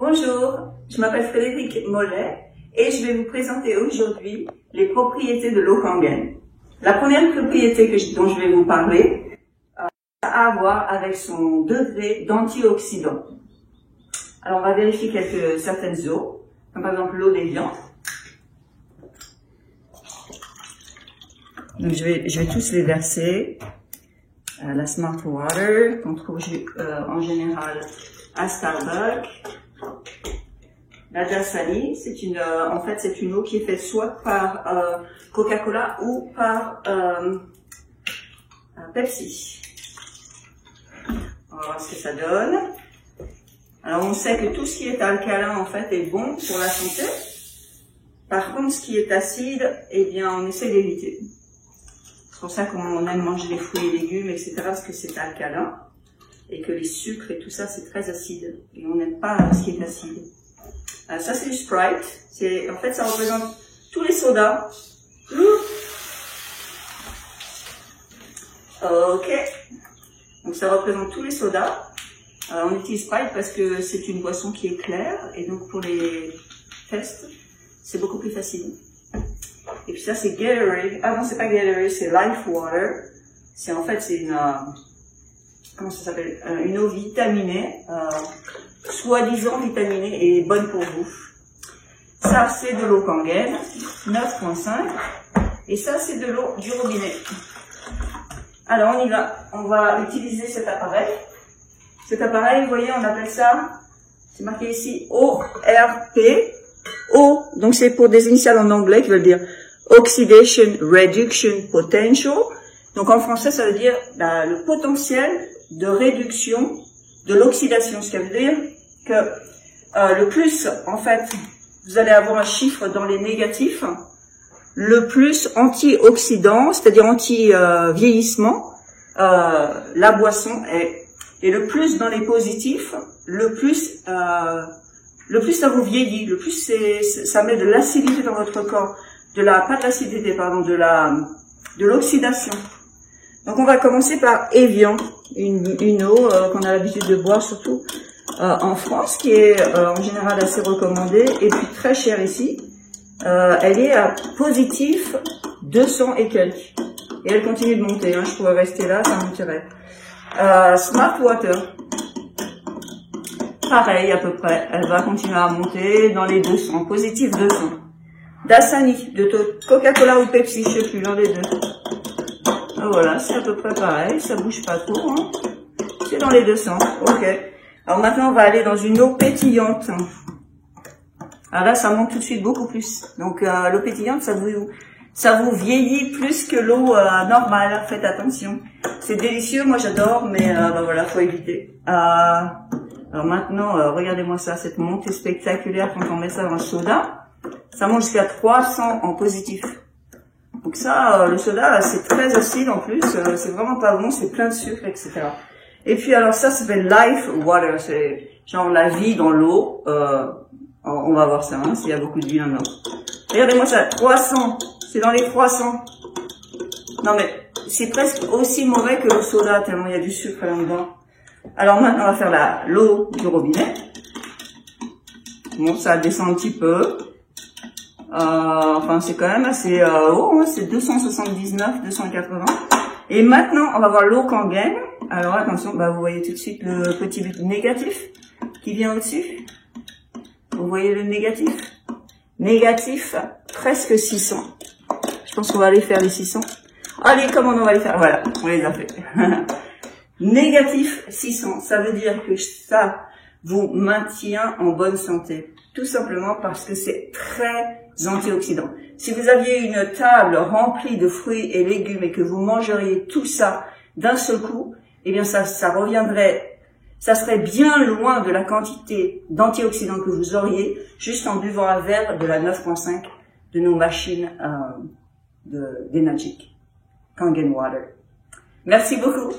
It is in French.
Bonjour, je m'appelle Frédéric Mollet et je vais vous présenter aujourd'hui les propriétés de l'eau Kangen. La première propriété dont je vais vous parler a à voir avec son degré d'antioxydant. Alors on va vérifier certaines eaux, comme par exemple l'eau d'Évian. Donc je vais tous les verser. La Smart Water qu'on trouve en général à Starbucks. La Dasani, en fait c'est une eau qui est faite soit par Coca-Cola ou par Pepsi. On va voir ce que ça donne. Alors on sait que tout ce qui est alcalin en fait est bon pour la santé. Par contre ce qui est acide, eh bien on essaie d'éviter. C'est pour ça qu'on aime manger les fruits et légumes, etc. parce que c'est alcalin. Et que les sucres et tout ça c'est très acide. Et on n'aime pas ce qui est acide. Ça c'est du Sprite. En fait ça représente tous les sodas. Ok. Donc ça représente tous les sodas. On utilise Sprite parce que c'est une boisson qui est claire. Et donc pour les tests, c'est beaucoup plus facile. Et puis ça c'est Gatorade. Ah non c'est pas Gatorade, c'est Life Water. C'est une comment ça s'appelle, une eau vitaminée, soi-disant vitaminée et bonne pour vous. Ça c'est de l'eau Kangen, 9.5, et ça c'est de l'eau du robinet. Alors on y va, on va utiliser cet appareil. Cet appareil, vous voyez, on appelle ça, c'est marqué ici ORP, O, donc c'est pour des initiales en anglais qui veulent dire Oxidation Reduction Potential. Donc en français ça veut dire le potentiel de réduction de l'oxydation, ce qui veut dire que le plus, en fait, vous allez avoir un chiffre dans les négatifs, le plus antioxydant, c'est-à-dire anti-vieillissement, la boisson est, et le plus dans les positifs, le plus ça vous vieillit, le plus ça met de l'acidité dans votre corps, pas de l'acidité, pardon, de l'oxydation. Donc on va commencer par Évian, une eau qu'on a l'habitude de boire surtout en France, qui est en général assez recommandée et puis très chère ici. Elle est à positif 200 et quelques. Et elle continue de monter, hein. Je pourrais rester là, ça monterait. Smart Water, pareil à peu près, elle va continuer à monter dans les 200, positif 200. Dasani, de Coca-Cola ou Pepsi, je sais plus, l'un des deux. Voilà, c'est à peu près pareil, ça bouge pas trop, hein. C'est dans les 200, ok. Alors maintenant, on va aller dans une eau pétillante. Alors là, ça monte tout de suite beaucoup plus. Donc l'eau pétillante, ça vous vieillit plus que l'eau normale, faites attention. C'est délicieux, moi j'adore, mais voilà, faut éviter. Alors maintenant, regardez-moi ça, cette montée spectaculaire quand on met ça dans le soda. Ça monte jusqu'à 300 en positif. Donc ça, le soda, c'est très acide en plus, c'est vraiment pas bon, c'est plein de sucre, etc. Et puis alors ça s'appelle Life Water, c'est genre la vie dans l'eau. On va voir ça, hein, s'il y a beaucoup de vie là-dedans. Regardez-moi ça, 300, c'est dans les 300. Non mais, c'est presque aussi mauvais que le soda, tellement il y a du sucre là-dedans. Alors maintenant, on va faire l'eau du robinet. Bon, ça descend un petit peu. Enfin, c'est quand même assez haut, hein, c'est 279, 280. Et maintenant, on va voir l'eau Kangen. Alors attention, vous voyez tout de suite le petit négatif qui vient au-dessus. Vous voyez le négatif? Négatif, presque 600. Je pense qu'on va aller faire les 600. Allez, comment on va les faire? Voilà, on les a fait. Négatif 600, ça veut dire que ça vous maintient en bonne santé. Tout simplement parce que c'est très antioxydant. Si vous aviez une table remplie de fruits et légumes et que vous mangeriez tout ça d'un seul coup, eh bien ça serait bien loin de la quantité d'antioxydants que vous auriez juste en buvant un verre de la 9.5 de nos machines d'Enagic Kangen Water. Merci beaucoup.